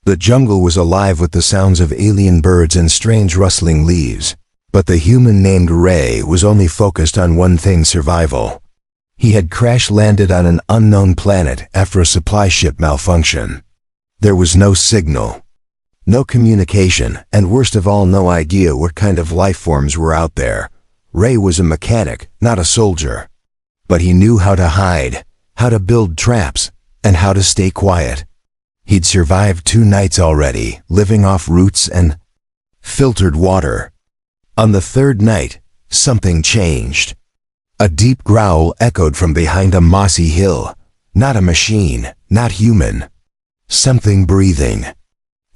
The jungle was alive with the sounds of alien birds and strange rustling leaves, but the human named Ray was only focused on one thing: survival. He had crash-landed on an unknown planet after a supply ship malfunction. There was no signal, no communication, and worst of all, no idea what kind of life forms were out there. Ray was a mechanic, not a soldier. But he knew how to hide, how to build traps, and how to stay quiet. He'd survived 2 nights already, living off roots and filtered water. On the 3rd night, something changed. A deep growl echoed from behind a mossy hill. Not a machine, not human. Something breathing.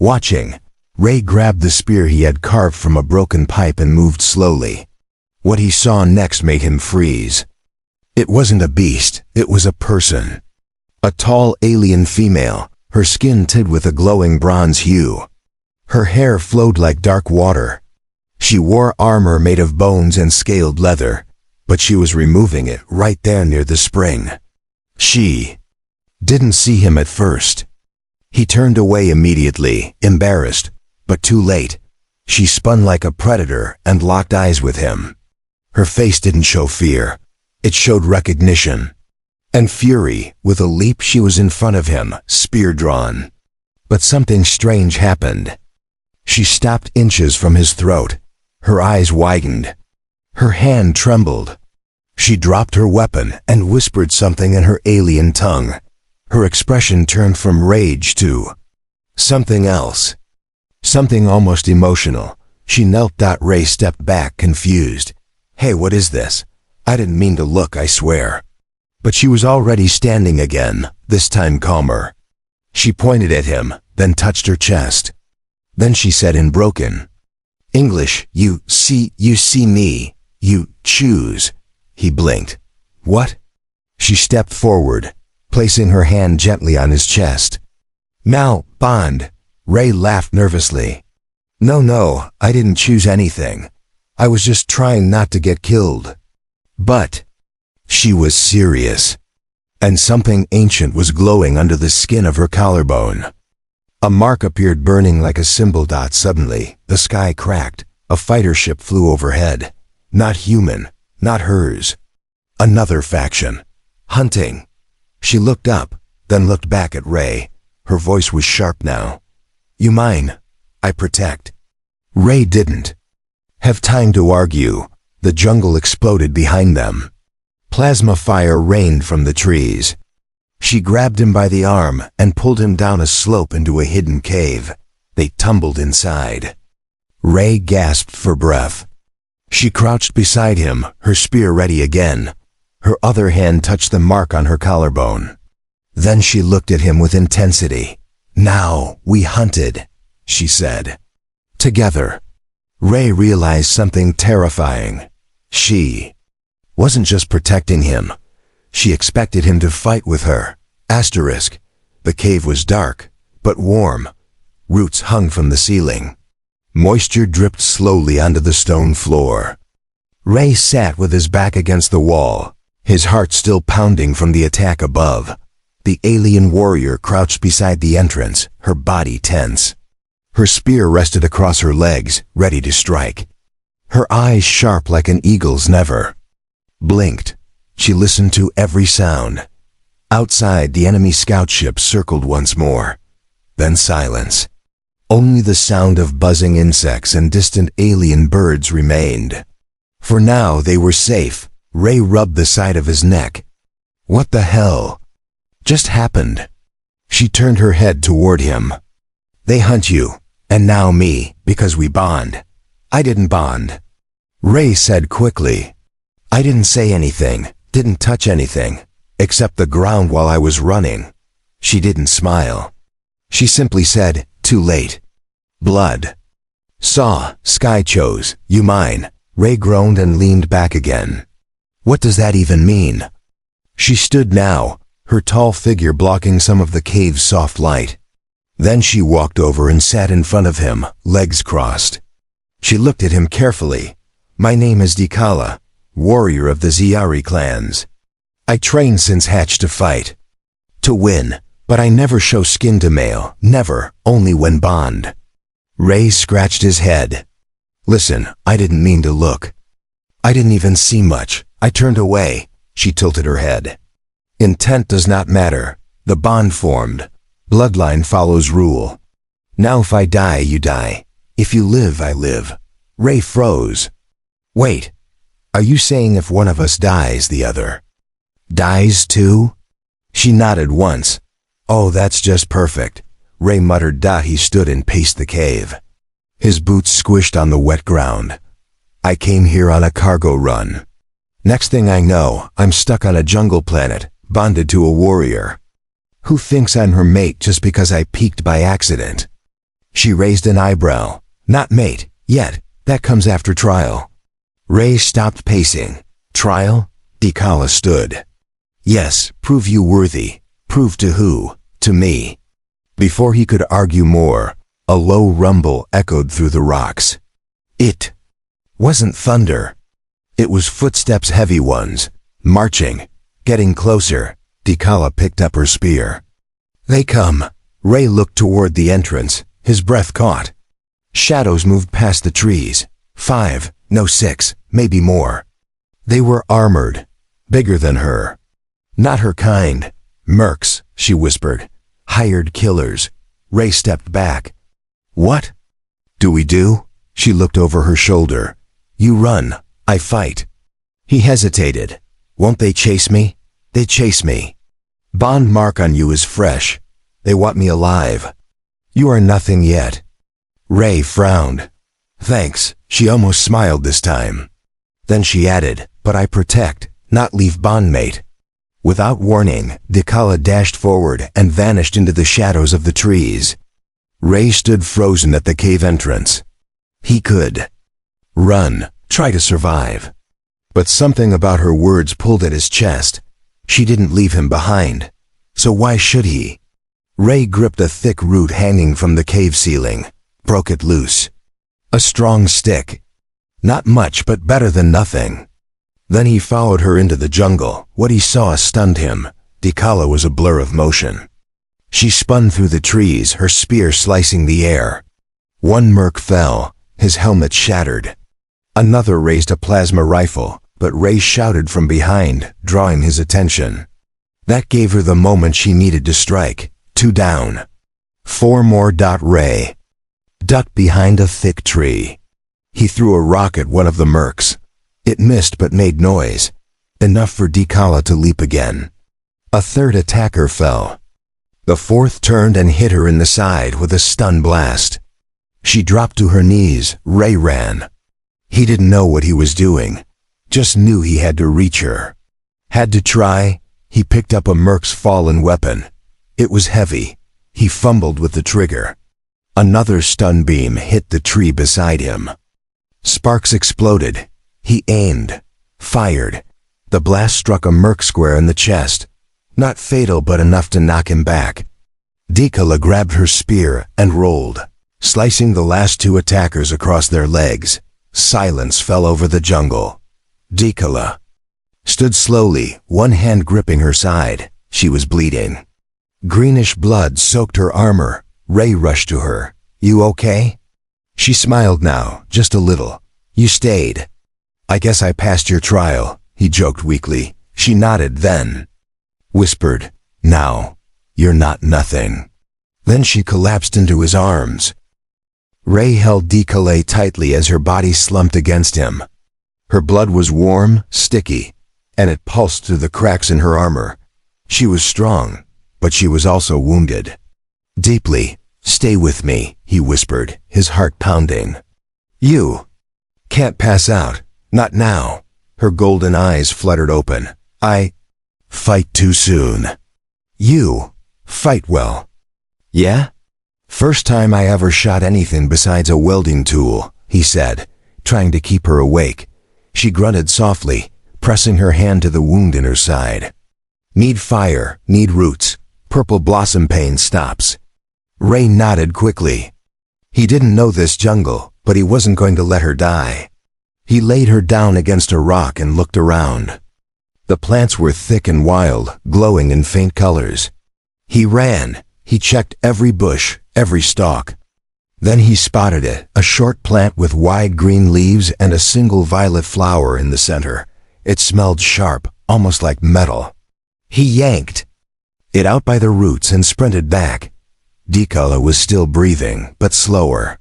Watching, Ray grabbed the spear he had carved from a broken pipe and moved slowly. What he saw next made him freeze. It wasn't a beast, it was a person. A tall alien female, her skin tinted with a glowing bronze hue. Her hair flowed like dark water. She wore armor made of bones and scaled leather, but she was removing it right there near the spring. She didn't see him at first. He turned away immediately, embarrassed, but too late. She spun like a predator and locked eyes with him. Her face didn't show fear. It showed recognition and fury. With a leap, she was in front of him, spear drawn. But something strange happened. She stopped inches from his throat. Her eyes widened. Her hand trembled. She dropped her weapon and whispered something in her alien tongue. Her expression turned from rage to something else. Something almost emotional. She knelt. Ray stepped back, confused. "Hey, what is this? I didn't mean to look, I swear." But she was already standing again, this time calmer. She pointed at him, then touched her chest. Then she said in broken English, you see me. You choose." He blinked. "What?" She stepped forward, placing her hand gently on his chest. "Now, Bond." Ray laughed nervously. No, I didn't choose anything. I was just trying not to get killed." But she was serious, and something ancient was glowing under the skin of her collarbone. A mark appeared, burning like a symbol. Suddenly, the sky cracked. A fighter ship flew overhead. Not human, not hers. Another faction. Hunting. She looked up, then looked back at Ray. Her voice was sharp now. "You mine. I protect." Ray didn't have time to argue. The jungle exploded behind them. Plasma fire rained from the trees. She grabbed him by the arm and pulled him down a slope into a hidden cave. They tumbled inside. Ray gasped for breath. She crouched beside him, her spear ready again. Her other hand touched the mark on her collarbone. Then she looked at him with intensity. "Now we hunted," she said. "Together." Ray realized something terrifying. She wasn't just protecting him. She expected him to fight with her. Asterisk. The cave was dark, but warm. Roots hung from the ceiling. Moisture dripped slowly onto the stone floor. Ray sat with his back against the wall, his heart still pounding from the attack above. The alien warrior crouched beside the entrance, her body tense. Her spear rested across her legs, ready to strike. Her eyes sharp like an eagle's never blinked. She listened to every sound. Outside, the enemy scout ship circled once more. Then silence. Only the sound of buzzing insects and distant alien birds remained. For now, they were safe. Ray rubbed the side of his neck. What the hell just happened? She turned her head toward him. "They hunt you, and now me, because we bond." "I didn't bond," Ray said quickly. "I didn't say anything, didn't touch anything, except the ground while I was running." She didn't smile. She simply said, "Too late." "Blood." "Saw, Sky chose, you mine." Ray groaned and leaned back again. "What does that even mean?" She stood now, her tall figure blocking some of the cave's soft light. Then she walked over and sat in front of him, legs crossed. She looked at him carefully. "My name is Dikala, warrior of the Zeyari clans. I trained since hatched to fight. To win, But I never show skin to male, never, only when bond. Ray scratched his head. Listen, I didn't mean to look. I didn't even see much. I turned away. She tilted her head. Intent does not matter. The bond formed. Bloodline follows rule. Now if I die, you die. If you live, I live. Ray froze. Wait, are you saying if one of us dies, the other dies too? She nodded once. Oh, that's just perfect. Ray muttered. He stood and paced the cave. His boots squished on the wet ground. I came here on a cargo run. Next thing I know, I'm stuck on a jungle planet, bonded to a warrior. Who thinks I'm her mate just because I peeked by accident? She raised an eyebrow. Not mate, yet. That comes after trial. Ray stopped pacing. Trial? Dikala stood. Yes, prove you worthy. Prove to who? To me. Before he could argue more, a low rumble echoed through the rocks. It wasn't thunder. It was footsteps, heavy ones, marching, getting closer. Dikala picked up her spear. They come. Ray looked toward the entrance, his breath caught. Shadows moved past the trees. 5, no 6, maybe more. They were armored, bigger than her. Not her kind. Mercs, she whispered. Hired killers. Ray stepped back. What do we do? She looked over her shoulder. You run, I fight. He hesitated. Won't they chase me? They chase me. Bond mark on you is fresh. They want me alive. You are nothing yet. Ray frowned. Thanks, she almost smiled this time. Then she added, but I protect, not leave bondmate. Without warning, Dikala dashed forward and vanished into the shadows of the trees. Ray stood frozen at the cave entrance. He could run, try to survive. But something about her words pulled at his chest. She didn't leave him behind. So why should he? Ray gripped a thick root hanging from the cave ceiling, broke it loose. A strong stick. Not much, but better than nothing. Then he followed her into the jungle. What he saw stunned him. Dikala was a blur of motion. She spun through the trees, her spear slicing the air. One merc fell, his helmet shattered. Another raised a plasma rifle, but Ray shouted from behind, drawing his attention. That gave her the moment she needed to strike. 2 down. 4 more. Ray ducked behind a thick tree. He threw a rock at one of the mercs. It missed but made noise, enough for Dikala to leap again. A third attacker fell. The fourth turned and hit her in the side with a stun blast. She dropped to her knees. Ray ran. He didn't know what he was doing, just knew he had to reach her. Had to try. He picked up a merc's fallen weapon. It was heavy. He fumbled with the trigger. Another stun beam hit the tree beside him. Sparks exploded. He aimed, fired. The blast struck a merc square in the chest. Not fatal, but enough to knock him back. Dikala grabbed her spear and rolled, slicing the last 2 attackers across their legs. Silence fell over the jungle. Dikala stood slowly, one hand gripping her side. She was bleeding. Greenish blood soaked her armor. Ray rushed to her. You okay? She smiled now, just a little. You stayed. I guess I passed your trial, he joked weakly. She nodded then whispered, now, you're not nothing. Then she collapsed into his arms. Ray held Dikala tightly as her body slumped against him. Her blood was warm, sticky, and it pulsed through the cracks in her armor. She was strong, but she was also wounded. Deeply. Stay with me, he whispered, his heart pounding. You can't pass out. Not now. Her golden eyes fluttered open. I fight too soon. You fight well. Yeah? First time I ever shot anything besides a welding tool, he said, trying to keep her awake. She grunted softly, pressing her hand to the wound in her side. Need fire, need roots. Purple blossom pain stops. Ray nodded quickly. He didn't know this jungle, but he wasn't going to let her die. He laid her down against a rock and looked around. The plants were thick and wild, glowing in faint colors. He ran. He checked every bush, every stalk. Then he spotted it, a short plant with wide green leaves and a single violet flower in the center. It smelled sharp, almost like metal. He yanked it out by the roots and sprinted back. Dikala was still breathing, but slower.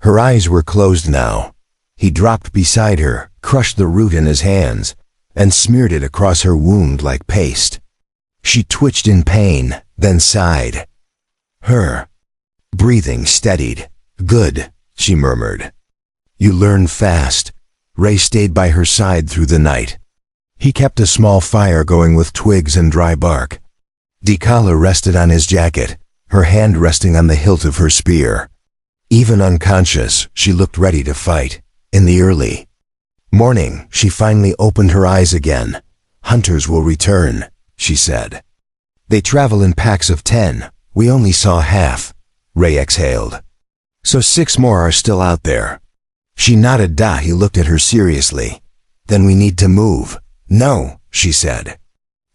Her eyes were closed now. He dropped beside her, crushed the root in his hands, and smeared it across her wound like paste. She twitched in pain, then sighed. Her breathing steadied. Good, she murmured. You learn fast. Ray stayed by her side through the night. He kept a small fire going with twigs and dry bark. Dikala rested on his jacket, her hand resting on the hilt of her spear. Even unconscious, she looked ready to fight. In the early morning, she finally opened her eyes again. Hunters will return, she said. They travel in packs of 10. We only saw half. Ray exhaled. So 6 more are still out there. She nodded. He looked at her seriously. Then we need to move. No, she said.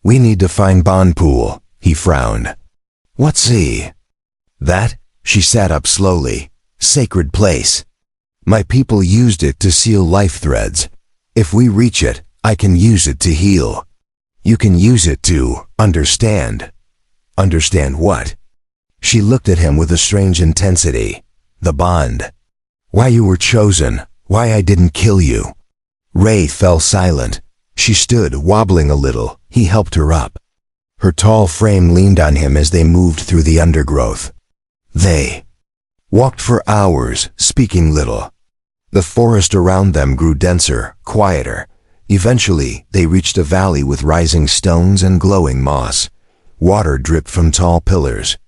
We need to find Bonpool. He frowned. What's he? That? She sat up slowly. Sacred place. My people used it to seal life threads. If we reach it, I can use it to heal. You can use it to understand. Understand what? She looked at him with a strange intensity. The bond. Why you were chosen. Why I didn't kill you. Ray fell silent. She stood, wobbling a little. He helped her up. Her tall frame leaned on him as they moved through the undergrowth. They walked for hours, speaking little. The forest around them grew denser, quieter. Eventually, they reached a valley with rising stones and glowing moss. Water dripped from tall pillars.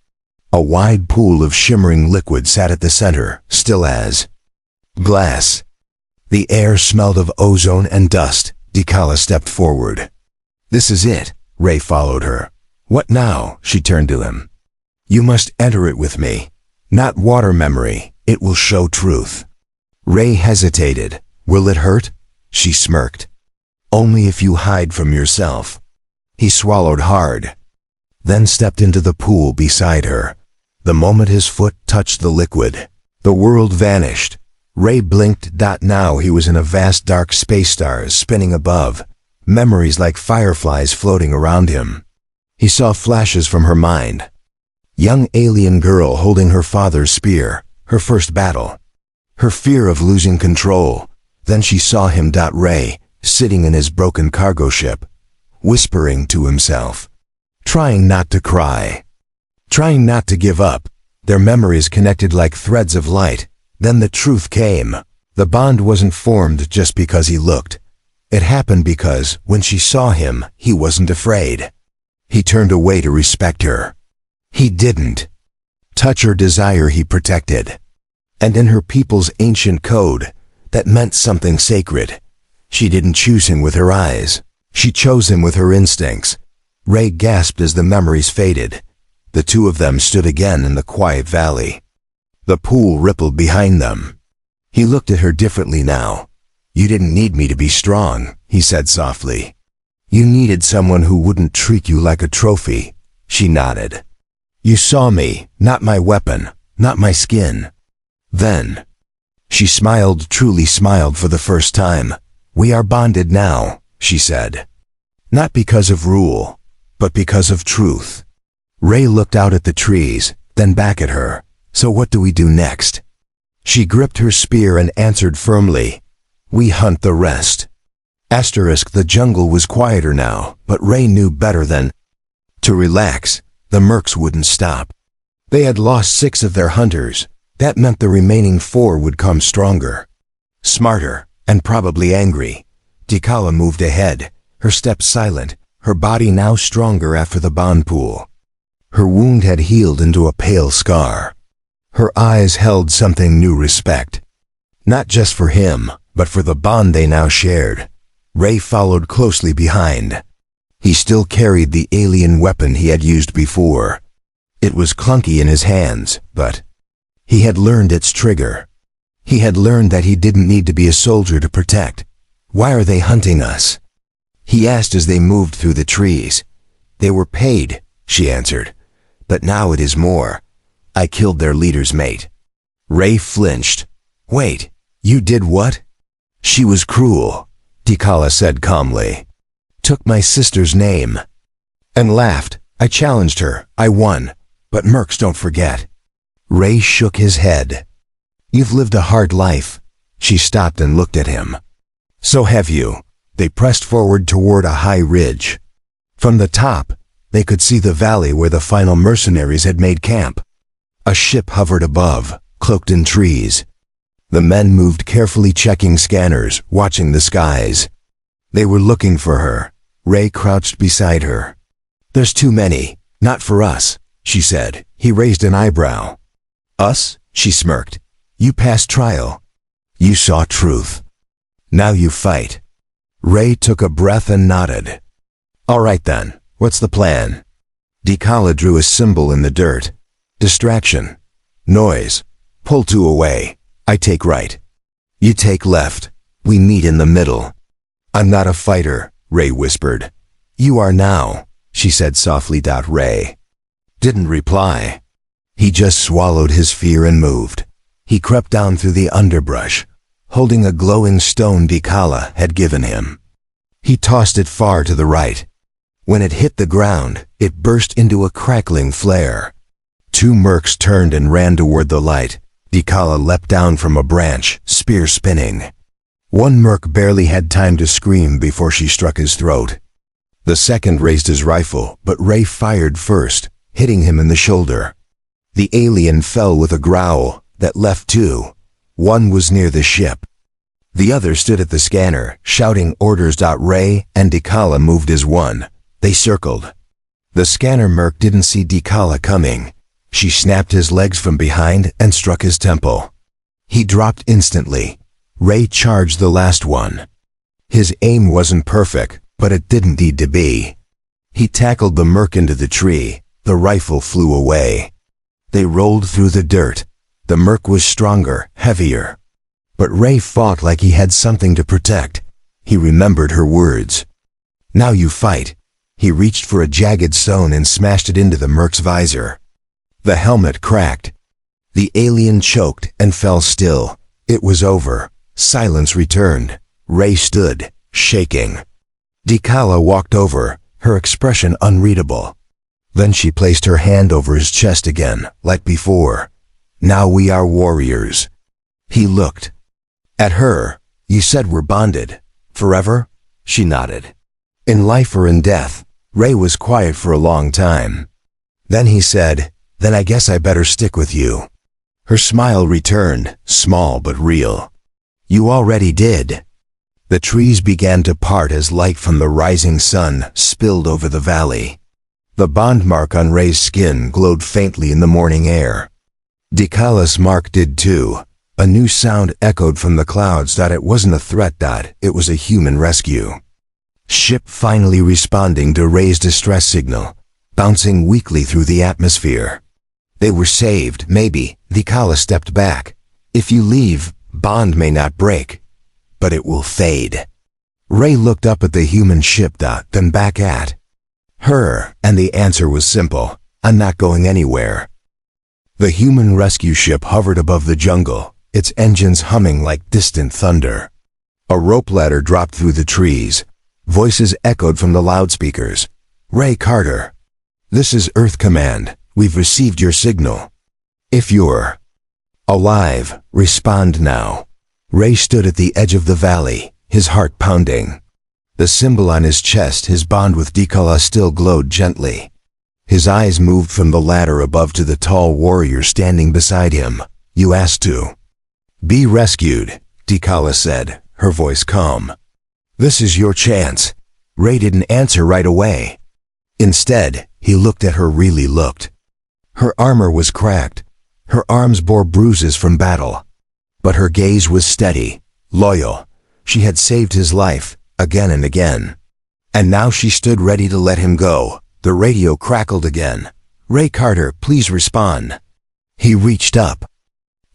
A wide pool of shimmering liquid sat at the center, still as glass. The air smelled of ozone and dust. Dikala stepped forward. This is it. Ray followed her. What now? She turned to him. You must enter it with me. Not water memory. It will show truth. Ray hesitated. Will it hurt? She smirked. Only if you hide from yourself. He swallowed hard. Then stepped into the pool beside her. The moment his foot touched the liquid, the world vanished. Ray blinked. Now he was in a vast dark space, stars spinning above, memories like fireflies floating around him. He saw flashes from her mind. Young alien girl holding her father's spear, her first battle. Her fear of losing control. Then she saw him. Ray, sitting in his broken cargo ship, whispering to himself, trying not to cry, trying not to give up. Their memories connected like threads of light. Then the truth came. The bond wasn't formed just because he looked. It happened because, when she saw him, he wasn't afraid. He turned away to respect her. He didn't touch her desire. He protected. And in her people's ancient code, that meant something sacred. She didn't choose him with her eyes. She chose him with her instincts. Ray gasped as the memories faded. The two of them stood again in the quiet valley. The pool rippled behind them. He looked at her differently now. You didn't need me to be strong, he said softly. You needed someone who wouldn't treat you like a trophy. She nodded. You saw me, not my weapon, not my skin. Then she smiled, truly smiled for the first time. We are bonded now, she said. Not because of rule, but because of truth. Ray looked out at the trees, then back at her. So what do we do next? She gripped her spear and answered firmly. We hunt the rest. The jungle was quieter now, but Ray knew better than to relax. The mercs wouldn't stop. They had lost 6 of their hunters. That meant the remaining 4 would come stronger, smarter, and probably angry. Dikala moved ahead, her steps silent, her body now stronger after the bond pool. Her wound had healed into a pale scar. Her eyes held something new, respect. Not just for him, but for the bond they now shared. Ray followed closely behind. He still carried the alien weapon he had used before. It was clunky in his hands, but he had learned its trigger. He had learned that he didn't need to be a soldier to protect. Why are they hunting us? He asked as they moved through the trees. They were paid, she answered. but now it is more. I killed their leader's mate." Ray flinched. "Wait, you did what?" "She was cruel," Dikala said calmly. "Took my sister's name." And laughed. "I challenged her. I won. But mercs don't forget." Ray shook his head. "You've lived a hard life." She stopped and looked at him. "So have you." They pressed forward toward a high ridge. From the top, they could see the valley where the final mercenaries had made camp. A ship hovered above, cloaked in trees. The men moved carefully, checking scanners, watching the skies. They were looking for her. Ray crouched beside her. "There's too many. Not for us," she said. He raised an eyebrow. "Us?" she smirked. "You passed trial. You saw truth. Now you fight." Ray took a breath and nodded. "All right then, what's the plan?" Dikala drew a symbol in the dirt. "Distraction. Noise. Pull two away. I take right. You take left. We meet in the middle." "I'm not a fighter," Ray whispered. "You are now," she said softly. Ray didn't reply. He just swallowed his fear and moved. He crept down through the underbrush, holding a glowing stone Dikala had given him. He tossed it far to the right. When it hit the ground, it burst into a crackling flare. Two mercs turned and ran toward the light. Dikala leapt down from a branch, spear spinning. One merc barely had time to scream before she struck his throat. The second raised his rifle, but Ray fired first, hitting him in the shoulder. The alien fell with a growl that left two. One was near the ship. The other stood at the scanner, shouting orders. Ray and Dikala moved as one. They circled. The scanner merc didn't see Dikala coming. She snapped his legs from behind and struck his temple. He dropped instantly. Ray charged the last one. His aim wasn't perfect, but it didn't need to be. He tackled the merc into the tree. The rifle flew away. They rolled through the dirt. The merc was stronger, heavier. But Ray fought like he had something to protect. He remembered her words. "Now you fight." He reached for a jagged stone and smashed it into the merc's visor. The helmet cracked. The alien choked and fell still. It was over. Silence returned. Ray stood, shaking. Dikala walked over, her expression unreadable. Then she placed her hand over his chest again, like before. "Now we are warriors." He looked at her. "You said we're bonded. Forever?" She nodded. "In life or in death?" Ray was quiet for a long time. Then he said, "Then I guess I better stick with you." Her smile returned, small but real. "You already did." The trees began to part as light from the rising sun spilled over the valley. The bond mark on Ray's skin glowed faintly in the morning air. Dikala's mark did too. A new sound echoed from the clouds. It wasn't a threat. It was a human rescue. Ship finally responding to Ray's distress signal, bouncing weakly through the atmosphere. They were saved, maybe. Dikala stepped back. "If you leave, bond may not break, but it will fade." Ray looked up at the human ship, then back at her, and the answer was simple. "I'm not going anywhere." The human rescue ship hovered above the jungle, its engines humming like distant thunder. A rope ladder dropped through the trees. Voices echoed from the loudspeakers. "Ray Carter, this is Earth Command. We've received your signal. If you're alive, respond now." Ray stood at the edge of the valley, his heart pounding. The symbol on his chest, his bond with Dikala, still glowed gently. His eyes moved from the ladder above to the tall warrior standing beside him. "You asked to be rescued," Dikala said, her voice calm. "This is your chance." Ray didn't answer right away. Instead, he looked at her, really looked. Her armor was cracked. Her arms bore bruises from battle. But her gaze was steady, loyal. She had saved his life, again and again. And now she stood ready to let him go. The radio crackled again. "Ray Carter, please respond." He reached up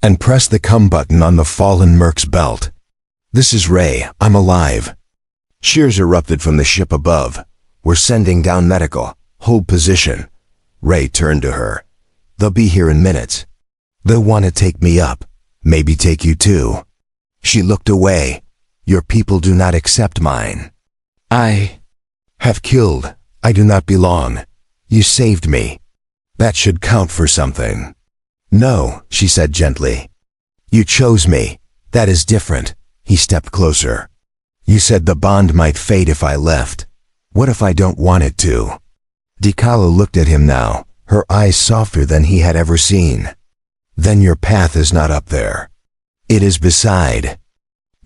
and pressed the come button on the fallen merc's belt. "This is Ray, I'm alive." Cheers erupted from the ship above. "We're sending down medical. Hold position." Ray turned to her. They'll be here in minutes. They'll want to take me up. Maybe take you too. She looked away. Your people do not accept mine. I have killed. I do not belong. You saved me. That should count for something. No, she said gently. You chose me. That is different. He stepped closer. You said the bond might fade if I left. What if I don't want it to? Dikala looked at him now, her eyes softer than he had ever seen. Then your path is not up there. It is beside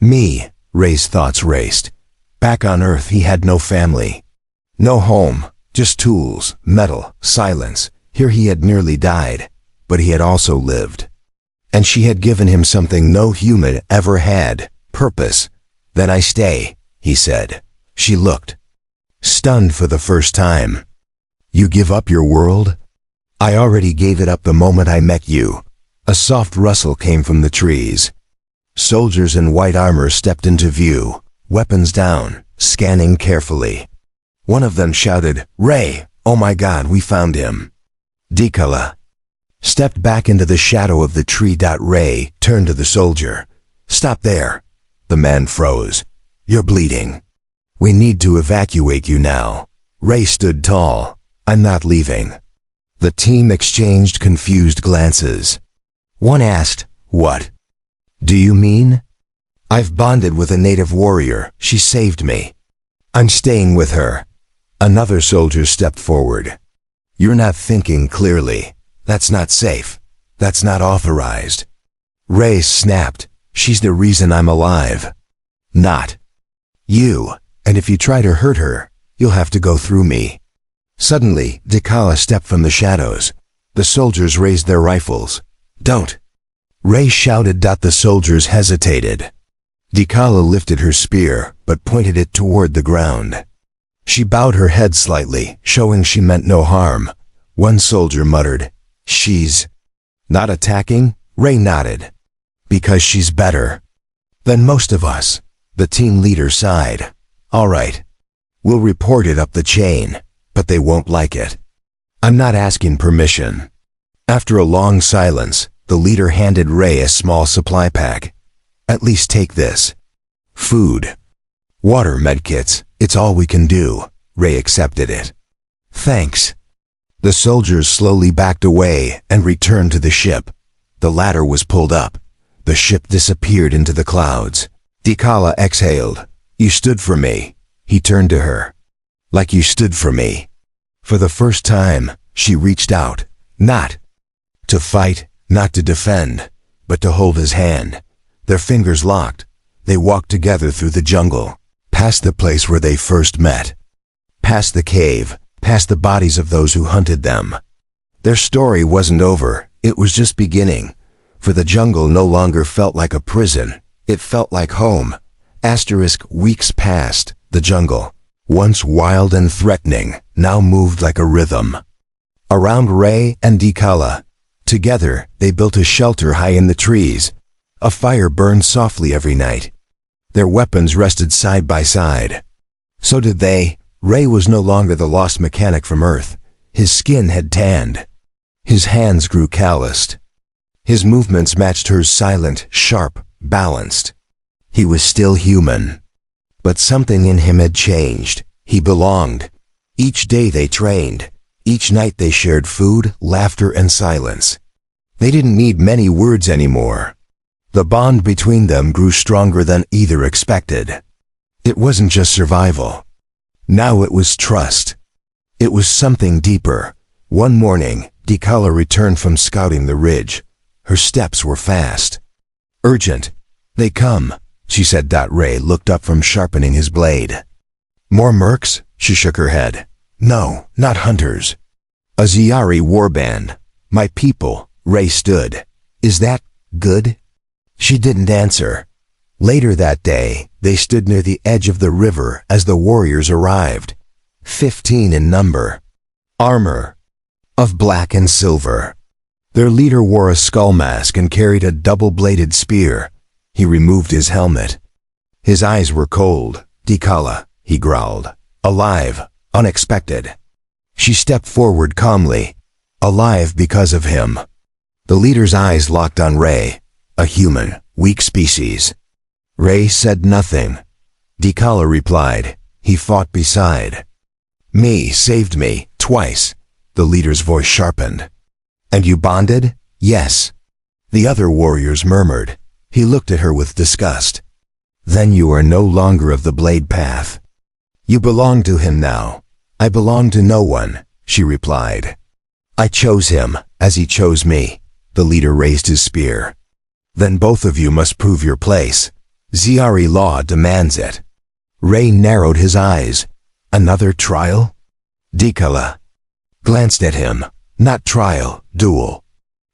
me. Ray's thoughts raced. Back on Earth he had no family. No home, just tools, metal, silence. Here he had nearly died, but he had also lived. And she had given him something no human ever had, purpose. Then I stay, he said. She looked, stunned for the first time. You give up your world? I already gave it up the moment I met you. A soft rustle came from the trees. Soldiers in white armor stepped into view, weapons down, scanning carefully. One of them shouted, Ray, oh my God, we found him. Dikala stepped back into the shadow of the tree. Ray turned to the soldier. Stop there. The man froze. You're bleeding. We need to evacuate you now. Ray stood tall. I'm not leaving. The team exchanged confused glances. One asked, What do you mean? I've bonded with a native warrior. She saved me. I'm staying with her. Another soldier stepped forward. You're not thinking clearly. That's not safe. That's not authorized. Ray snapped. She's the reason I'm alive. Not you. And if you try to hurt her, you'll have to go through me. Suddenly, Dikala stepped from the shadows. The soldiers raised their rifles. Don't. Ray shouted. The soldiers hesitated. Dikala lifted her spear, but pointed it toward the ground. She bowed her head slightly, showing she meant no harm. One soldier muttered, She's not attacking? Ray nodded. Because she's better than most of us. The team leader sighed. All right. We'll report it up the chain, but they won't like it. I'm not asking permission. After a long silence, the leader handed Ray a small supply pack. At least take this. Food. Water, medkits. It's all we can do. Ray accepted it. Thanks. The soldiers slowly backed away and returned to the ship. The ladder was pulled up. The ship disappeared into the clouds. Dikala exhaled. You stood for me. He turned to her. Like you stood for me. For the first time, she reached out. Not to fight, not to defend, but to hold his hand. Their fingers locked. They walked together through the jungle, past the place where they first met. Past the cave, past the bodies of those who hunted them. Their story wasn't over. It was just beginning. For the jungle no longer felt like a prison. It felt like home. Weeks passed. The jungle, once wild and threatening, now moved like a rhythm. Around Ray and Dikala, together they built a shelter high in the trees. A fire burned softly every night. Their weapons rested side by side. So did they. Ray was no longer the lost mechanic from Earth. His skin had tanned. His hands grew calloused. His movements matched hers, silent, sharp, balanced. He was still human. But something in him had changed. He belonged. Each day they trained. Each night they shared food, laughter, and silence. They didn't need many words anymore. The bond between them grew stronger than either expected. It wasn't just survival. Now it was trust. It was something deeper. One morning, Dikala returned from scouting the ridge. Her steps were fast. Urgent. They come, she said. Ray looked up from sharpening his blade. More mercs? She shook her head. No, not hunters. A Zeyari warband. My people. Ray stood. Is that good? She didn't answer. Later that day, they stood near the edge of the river as the warriors arrived. 15 in number. Armor of black and silver. Their leader wore a skull mask and carried a double-bladed spear. He removed his helmet. His eyes were cold. Dikala, he growled. Alive. Unexpected. She stepped forward calmly. alive because of him. The leader's eyes locked on Ray, a human, weak species. Ray said nothing. Dikala replied, "He fought beside me, saved me, twice." The leader's voice sharpened. "And you bonded?" "Yes." The other warriors murmured. He looked at her with disgust. "Then you are no longer of the blade path. You belong to him now." "I belong to no one," she replied. "I chose him, as he chose me." The leader raised his spear. "Then both of you must prove your place. Zeyari law demands it." Ray narrowed his eyes. "Another trial?" Dikala glanced at him. "Not trial, duel."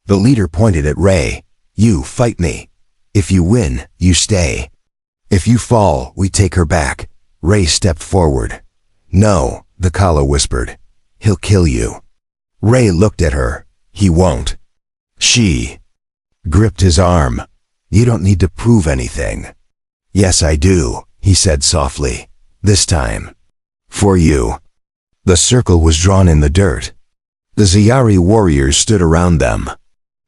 The leader pointed at Ray. "You fight me. If you win, you stay. If you fall, we take her back." Ray stepped forward. "No," Dikala whispered. "He'll kill you." Ray looked at her. "He won't." She gripped his arm. "You don't need to prove anything." "Yes, I do," he said softly. "This time. For you." The circle was drawn in the dirt. The Zeyari warriors stood around them.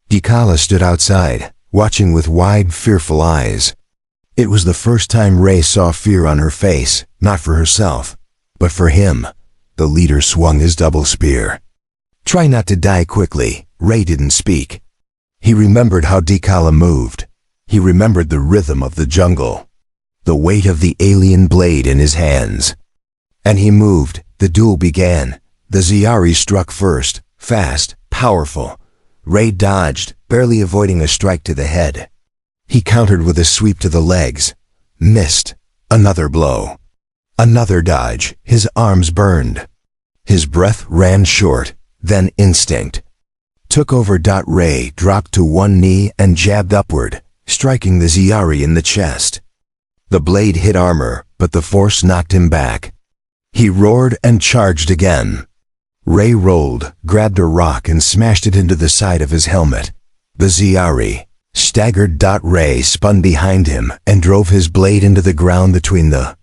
Dikala stood outside, watching with wide, fearful eyes. It was the first time Ray saw fear on her face, not for herself, but for him. The leader swung his double spear. "Try not to die quickly." Ray didn't speak. He remembered how Dikala moved. He remembered the rhythm of the jungle, the weight of the alien blade in his hands. And he moved. The duel began. The Zeyari struck first, fast, powerful. Ray dodged, barely avoiding a strike to the head. He countered with a sweep to the legs. Missed. Another blow. Another dodge. His arms burned. His breath ran short. Then instinct took over. Ray dropped to one knee and jabbed upward, striking the Zeyari in the chest. The blade hit armor, but the force knocked him back. He roared and charged again. Ray rolled, grabbed a rock and smashed it into the side of his helmet. The Zeyari staggered. Ray spun behind him and drove his blade into the ground between the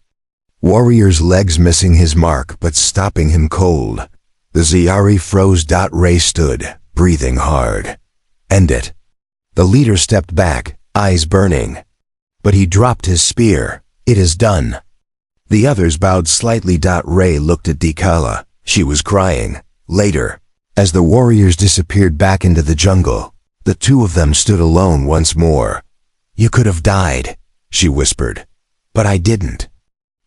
warrior's legs, missing his mark but stopping him cold. The Zeyari froze. Ray stood, breathing hard. "End it." The leader stepped back, eyes burning. But he dropped his spear. "It is done." The others bowed slightly. Ray looked at Dikala. She was crying. Later, as the warriors disappeared back into the jungle, the two of them stood alone once more. "You could have died," she whispered. "But I didn't."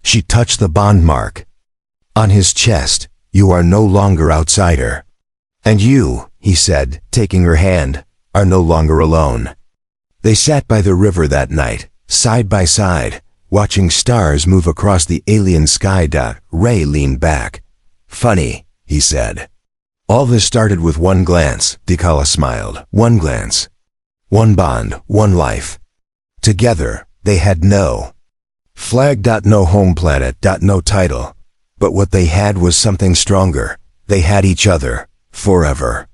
She touched the bond mark on his chest. "You are no longer outsider. And you," he said, taking her hand, "are no longer alone." They sat by the river that night, side by side, watching stars move across the alien sky. Ray leaned back. "Funny," he said. "All this started with one glance." Dikala smiled. "One glance. One bond. One life. Together, they had no flag. No home planet. No title. But what they had was something stronger. They had each other. Forever.